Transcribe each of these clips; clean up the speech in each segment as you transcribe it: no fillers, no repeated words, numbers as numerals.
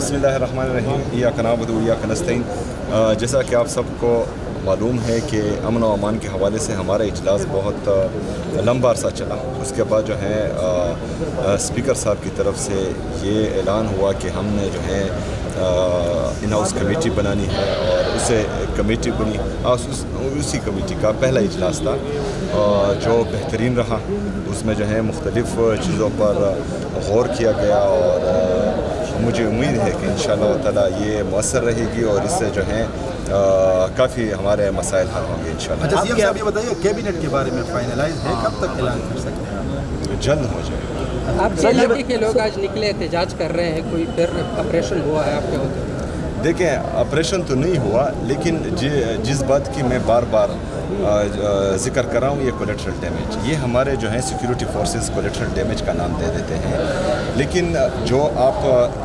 बिस्मिल्लाहिर्रहमानिर्रहीम इय्याका नअबुदु व इय्याका नस्तईन। जैसा कि आप सबको मालूम है कि अमन व अमान के हवाले से हमारा इजलास बहुत लंबा अरसा चला। उसके बाद जो है स्पीकर साहब की तरफ से ये ऐलान हुआ कि हमने जो है इन हाउस कमेटी बनानी है और उससे कमेटी बनी। उसी कमेटी का पहला इजलास था जो बेहतरीन रहा। उसमें जो है मुख्तलिफ़ चीज़ों पर गौर किया गया और मुझे उम्मीद है कि इंशाअल्लाह ताला ये मौसर रहेगी और इससे जो है काफ़ी हमारे मसाइल हल होंगे इंशाअल्लाह। अच्छा सीएम साहब ये बताइए कैबिनेट के बारे में फाइनलाइज है, कब तक ऐलान कर सकते हैं? जल्द हो जाएगा। आप इलाके के लोग आज निकले एहतजाज कर रहे हैं, कोई फिर ऑपरेशन हुआ है आपके होते? देखें, ऑपरेशन तो नहीं हुआ, लेकिन जिस बात की मैं बार बार ज़िक्र कर रहा हूँ, ये कोलेटरल डैमेज, ये हमारे जो है सिक्योरिटी फोर्सेस कोलेटरल डैमेज का नाम दे देते हैं। लेकिन जो आप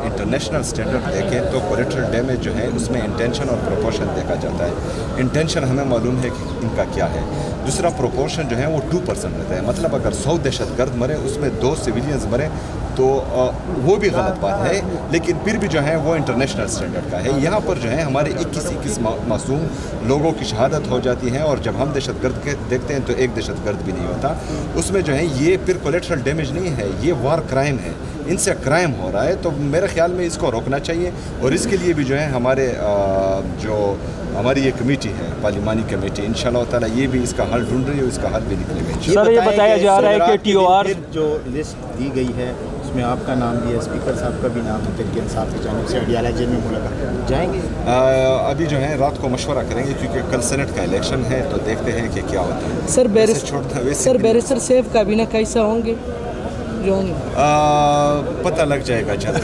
इंटरनेशनल स्टैंडर्ड देखें तो कोलेटरल डैमेज जो है उसमें इंटेंशन और प्रोपोर्शन देखा जाता है। इंटेंशन हमें मालूम है कि इनका क्या है। दूसरा प्रोपोर्शन जो है वो 2% रहता है। मतलब अगर 100 दहशतगर्द मरे उसमें 2 सिविलियंस मरे तो वो भी गलत बात है, लेकिन फिर भी जो है वो इंटरनेशनल स्टैंडर्ड का है। यहाँ पर जो है हमारे 21 मासूम लोगों की शहादत हो जाती है और जब हम दहशतगर्द के देखते हैं तो एक दहशतगर्द भी नहीं होता। उसमें जो है ये फिर कोलेटरल डैमेज नहीं है, ये वार क्राइम है, इनसे क्राइम हो रहा है। तो मेरे ख्याल में इसको रोकना चाहिए और इसके लिए भी जो है हमारे जो हमारी ये कमेटी है पार्लिमानी कमेटी, इंशाअल्लाह ताला ये भी इसका हल ढूंढ रही है, इसका हल भी निकलेगा। सर ये बताया जा रहा है कि टीओआर जो लिस्ट दी गई है उसमें आपका नाम भी है, स्पीकर साहब का भी नाम है, तहरीक इंसाफ की जानिब से अडियाला जेल में मुलाकात जाएंगे। अभी जो है रात को मशवरा करेंगे क्योंकि कल सेनेट का इलेक्शन है, तो देखते हैं कि क्या होता है। सर बैरिस्टर सैफ काबीना कैसा होंगे जो पता लग जाएगा जल्द।